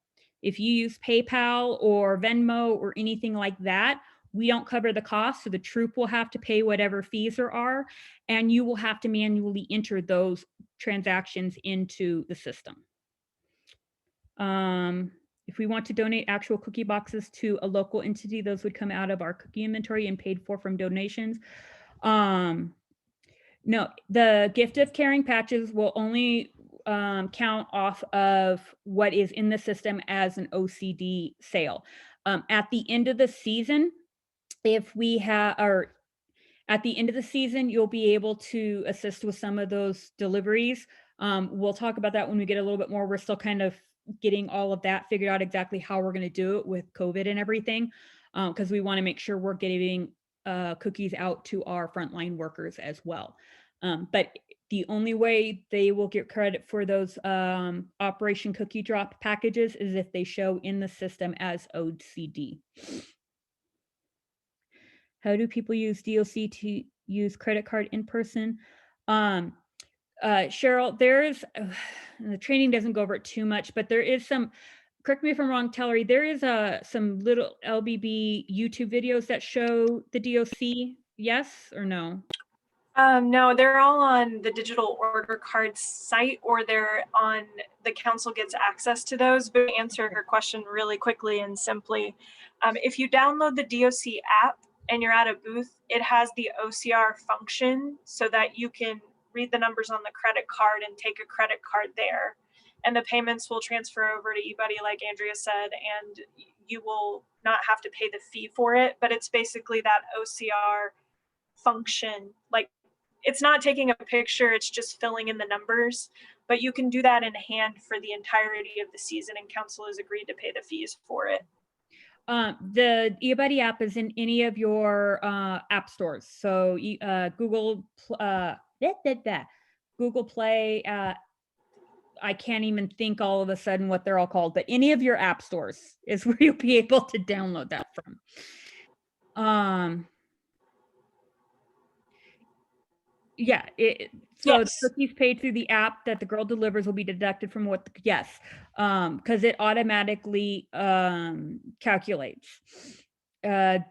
If you use PayPal or Venmo or anything like that, we don't cover the cost, so the troop will have to pay whatever fees there are, and you will have to manually enter those transactions into the system. If we want to donate actual cookie boxes to a local entity, those would come out of our cookie inventory and paid for from donations. No, the gift of caring patches will only count off of what is in the system as an OCD sale. At the end of the season, if we have, or at the end of the season, you'll be able to assist with some of those deliveries. We'll talk about that when we get a little bit more. We're still kind of getting all of that figured out, exactly how we're going to do it with COVID and everything, because we want to make sure we're getting cookies out to our frontline workers as well. But the only way they will get credit for those Operation Cookie Drop packages is if they show in the system as OCD. How do people use DOC to use credit card in person? Cheryl, there's, the training doesn't go over it too much, but there is some, correct me if I'm wrong, Tellery, there is some little LBB YouTube videos that show the DOC, yes or no? No, they're all on the digital order card site, or they're on, the council gets access to those. But to answer her question really quickly and simply, if you download the DOC app and you're at a booth, it has the OCR function so that you can read the numbers on the credit card and take a credit card there. And the payments will transfer over to eBuddy, like Andrea said, and you will not have to pay the fee for it. But it's basically that OCR function. Like, it's not taking a picture, it's just filling in the numbers. But you can do that in hand for the entirety of the season, and council has agreed to pay the fees for it. The eBuddy app is in any of your app stores. So Google Play, I can't even think all of a sudden what they're all called, but any of your app stores is where you'll be able to download that from. Yeah, so Yes. the cookies paid through the app that the girl delivers will be deducted from what, yes, because it automatically calculates. And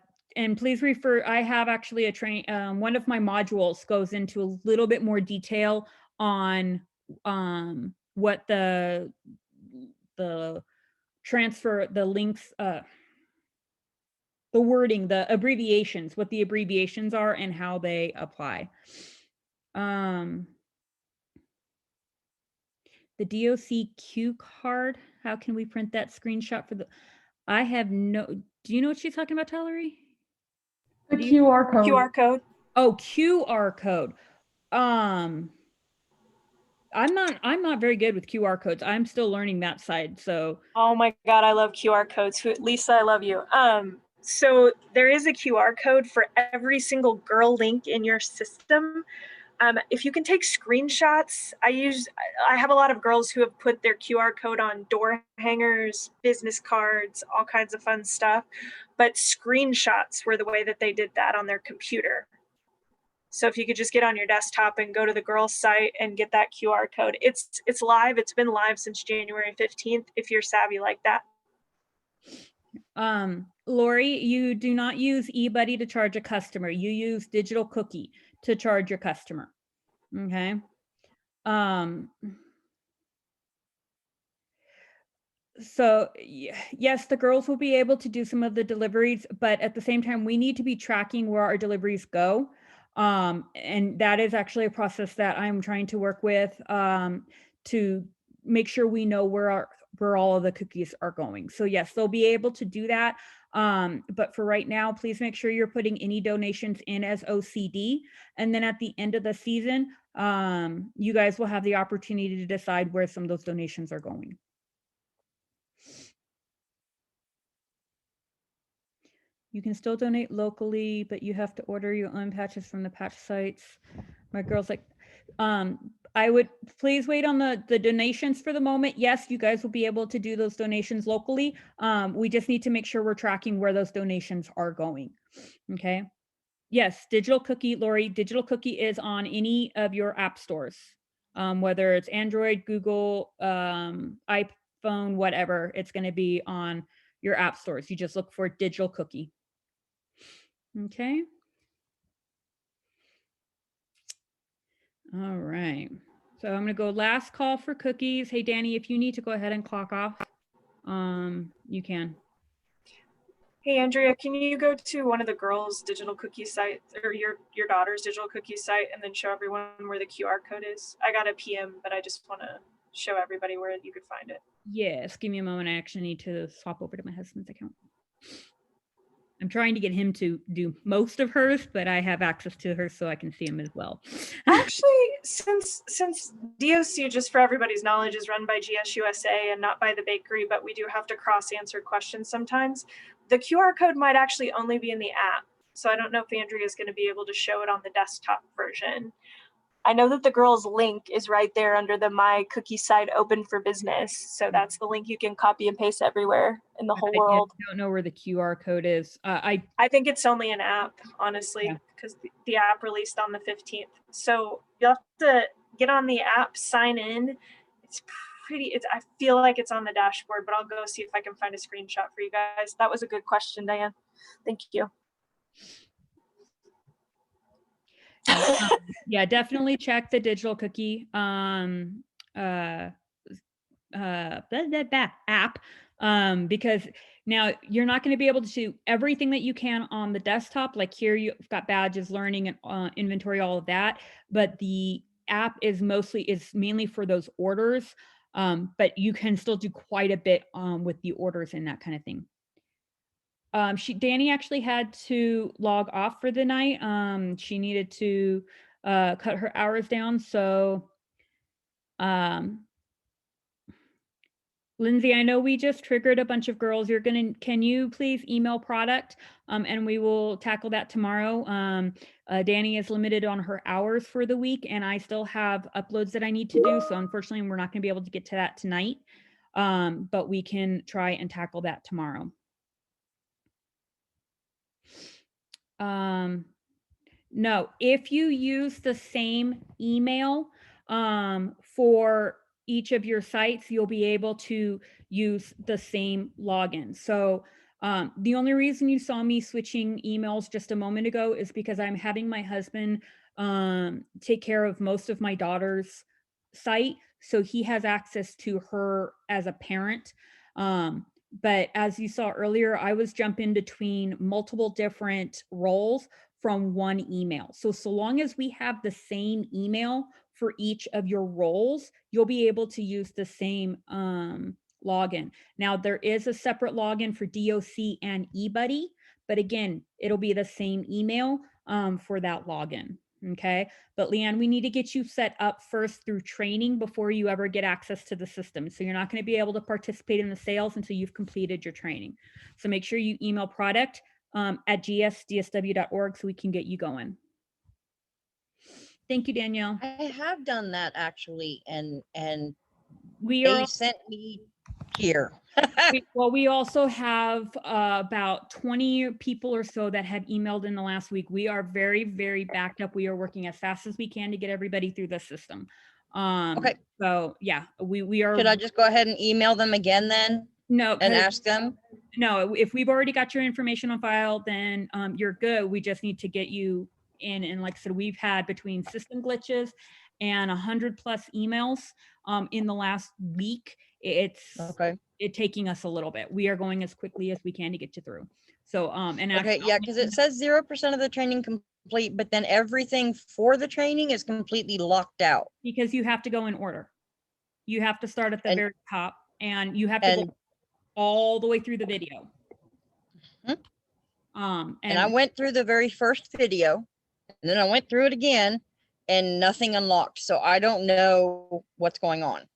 please refer, I have actually a train, one of my modules goes into a little bit more detail on what the transfer, the links, the wording, the abbreviations, what the abbreviations are and how they apply. The DOC Q card, how can we print that screenshot for the, I have no, do you know what she's talking about, Tellery? The QR code. QR code. Oh, QR code. I'm not very good with QR codes. I'm still learning that side. So. Oh my God, I love QR codes. Lisa, I love you. So there is a QR code for every single girl link in your system. If you can take screenshots, I have a lot of girls who have put their QR code on door hangers, business cards, all kinds of fun stuff, but screenshots were the way that they did that on their computer. So if you could just get on your desktop and go to the girls' site and get that QR code, it's live. It's been live since January 15th. If you're savvy like that. Lori, you do not use eBuddy to charge a customer. You use Digital Cookie to charge your customer. Okay. So yes, the girls will be able to do some of the deliveries, but at the same time, we need to be tracking where our deliveries go. And that is actually a process that I'm trying to work with to make sure we know where all of the cookies are going. So yes, they'll be able to do that. But for right now, please make sure you're putting any donations in as OCD. And then at the end of the season, you guys will have the opportunity to decide where some of those donations are going. You can still donate locally, but you have to order your own patches from the patch sites. My girl's like, I would please wait on the donations for the moment. Yes, you guys will be able to do those donations locally. We just need to make sure we're tracking where those donations are going. Okay. Yes, Digital Cookie, Lori, Digital Cookie is on any of your app stores, whether it's Android, Google, iPhone, whatever, it's going to be on your app stores. You just look for Digital Cookie. Okay. All right. So I'm going to go last call for cookies. Hey, Danny, if you need to go ahead and clock off, you can. Hey, Andrea, can you go to one of the girls' digital cookie sites or your daughter's digital cookie site and then show everyone where the QR code is? I got a PM, but I just want to show everybody where you could find it. Yes, give me a moment. I actually need to swap over to my husband's account. I'm trying to get him to do most of hers, but I have access to hers so I can see him as well. Actually, since DOC, just for everybody's knowledge, is run by GSUSA and not by the bakery, but we do have to cross-answer questions sometimes, the QR code might actually only be in the app. So I don't know if Andrea is going to be able to show it on the desktop version. I know that the girls' link is right there under the My Cookie site open for business. So that's the link you can copy and paste everywhere in the whole world. I don't know where the QR code is. I think it's only an app, honestly, because the app released on the 15th. So you'll have to get on the app, sign in. It's I feel like it's on the dashboard, but I'll go see if I can find a screenshot for you guys. That was a good question, Diane. Thank you. Yeah, definitely check the Digital Cookie app because now you're not going to be able to do everything that you can on the desktop. Like here, you've got badges, learning, and inventory, all of that. But the app is mainly for those orders. But you can still do quite a bit with the orders and that kind of thing. Danny actually had to log off for the night. She needed to cut her hours down. So, Lindsay, I know we just triggered a bunch of girls. Can you please email product and we will tackle that tomorrow. Danny is limited on her hours for the week and I still have uploads that I need to do. So unfortunately, we're not going to be able to get to that tonight, but we can try and tackle that tomorrow. No, if you use the same email for each of your sites, you'll be able to use the same login. So the only reason you saw me switching emails just a moment ago is because I'm having my husband take care of most of my daughter's site. So he has access to her as a parent. But as you saw earlier, I was jumping between multiple different roles from one email. So long as we have the same email for each of your roles, you'll be able to use the same login. Now, there is a separate login for DOC and eBuddy, but again, it'll be the same email for that login. Okay, but Leanne, we need to get you set up first through training before you ever get access to the system. So you're not going to be able to participate in the sales until you've completed your training. So make sure you email product at gsdsw.org so we can get you going. Thank you, Danielle. I have done that actually, and We they are sent me here. we also have about 20 people or so that have emailed in the last week. We are very, very backed up. We are working as fast as we can to get everybody through the system. Okay. So yeah, we are. Should I just go ahead and email them again then No, and 'cause- ask them? no, if we've already got your information on file, then you're good. We just need to get you in. And like I said, we've had between system glitches and 100+ emails in the last week. It's Okay. taking us a little bit. We are going as quickly as we can to get you through. So and Okay, actually, yeah, because it says 0% of the training complete, but then everything for the training is completely locked out. because you have to go in order. You have to start at the And- very top, and you have to And go all the way through the video. Mhm. And and I went through the very first video, and then I went through it again, and nothing unlocked. So I don't know what's going on.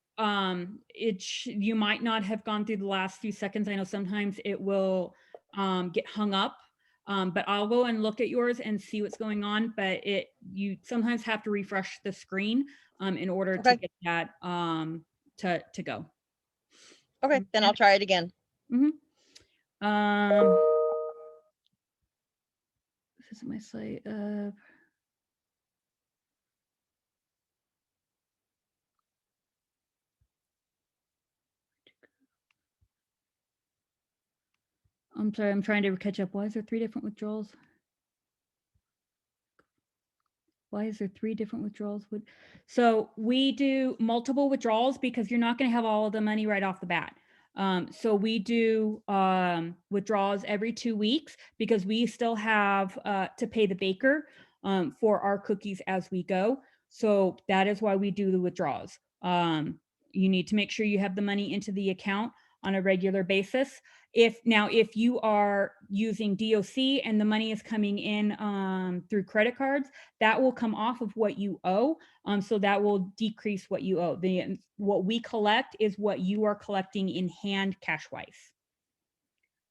you might not have gone through the last few seconds. I know sometimes it will get hung up, but I'll go and look at yours and see what's going on. But you sometimes have to refresh the screen in order to Okay. get that to go. Okay, then I'll try it again. This is my site. I'm sorry, I'm trying to catch up. Why is there 3 different withdrawals? Why is there 3 different withdrawals? So we do multiple withdrawals because you're not going to have all of the money right off the bat. So we do withdrawals every 2 weeks because we still have to pay the baker for our cookies as we go. So that is why we do the withdrawals. You need to make sure you have the money into the account on a regular basis. If you are using DOC and the money is coming in through credit cards, that will come off of what you owe. So that will decrease what you owe. What we collect is what you are collecting in hand cash wise.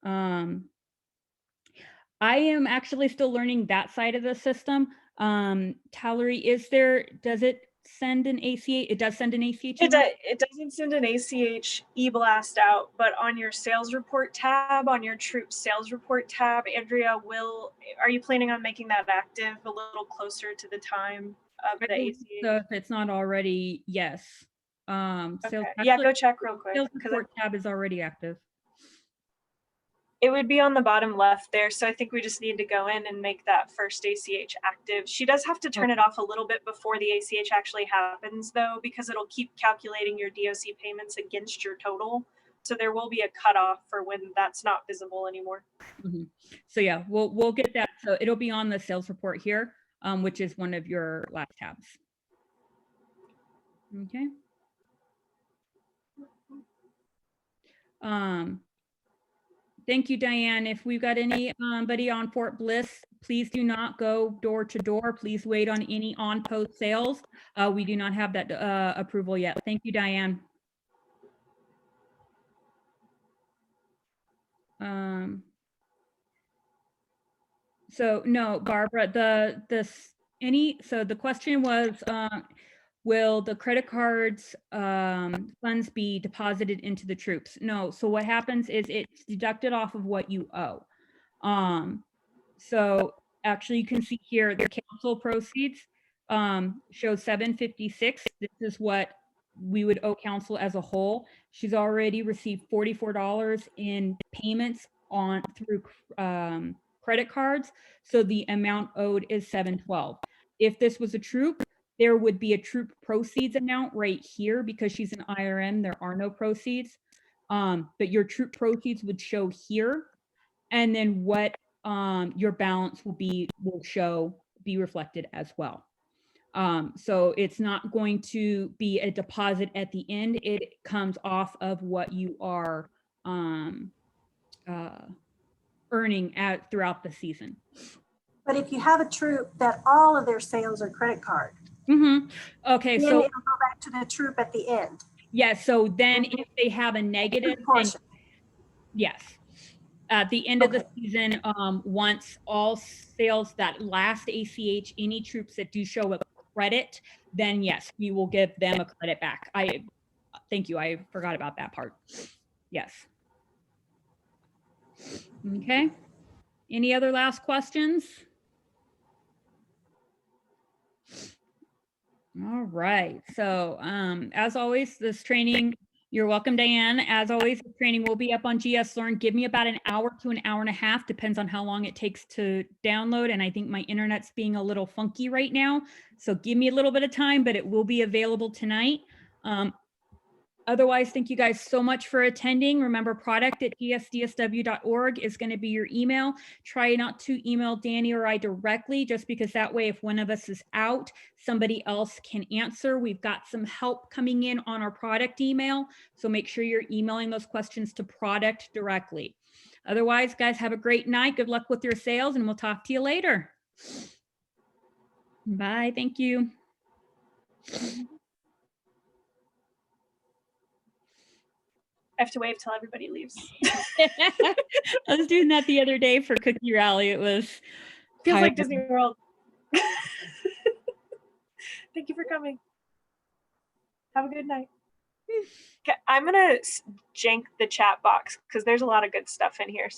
I am actually still learning that side of the system. Tallery, does it send an ACH? It does send an ACH? It doesn't send an ACH e-blast out, but on your sales report tab, on your troop sales report tab, Andrea are you planning on making that active a little closer to the time of the ACH? So if it's not already, yes. Okay. Yeah, go check real quick. Sales report tab is already active. It would be on the bottom left there. So I think we just need to go in and make that first ACH active. She does have to turn it off a little bit before the ACH actually happens though, because it'll keep calculating your DOC payments against your total. So there will be a cutoff for when that's not visible anymore. Mm-hmm. So yeah, we'll get that. So it'll be on the sales report here, which is one of your last tabs. Okay. Thank you, Diane. If we've got anybody on Fort Bliss, please do not go door to door. Please wait on any on-post sales. We do not have that approval yet. Thank you, Diane. So no, Barbara, so the question was, will the credit cards funds be deposited into the troops? No. So what happens is it's deducted off of what you owe. So actually you can see here the council proceeds shows 756. This is what we would owe council as a whole. She's already received $44 in payments through credit cards. So the amount owed is 712. If this was a troop, there would be a troop proceeds amount right here because she's an IRM. There are no proceeds, but your troop proceeds would show here, and then what your balance will be reflected as well. So it's not going to be a deposit at the end. It comes off of what you are earning throughout the season. But if you have a troop that all of their sales are credit card, okay, then so it'll go back to the troop at the end. Yeah, so then if they have a negative, then, yes. At the end of the season, once all sales, that last ACH, any troops that do show a credit, then yes, we will give them a credit back. Thank you. I forgot about that part. Yes. Okay. Any other last questions? All right. So as always, this training, you're welcome, Diane. As always, the training will be up on GS Learn. Give me about an hour to an hour and a half, depends on how long it takes to download. And I think my internet's being a little funky right now. So give me a little bit of time, but it will be available tonight. Otherwise, thank you guys so much for attending. Remember, product@gsdsw.org is going to be your email. Try not to email Danny or I directly, just because that way, if one of us is out, somebody else can answer. We've got some help coming in on our product email. So make sure you're emailing those questions to product directly. Otherwise, guys, have a great night. Good luck with your sales, and we'll talk to you later. Bye. Thank you. I have to wave till everybody leaves. I was doing that the other day for Cookie Rally. It was Feels like tiring. Disney World. Thank you for coming. Have a good night. Okay, I'm gonna jank the chat box because there's a lot of good stuff in here.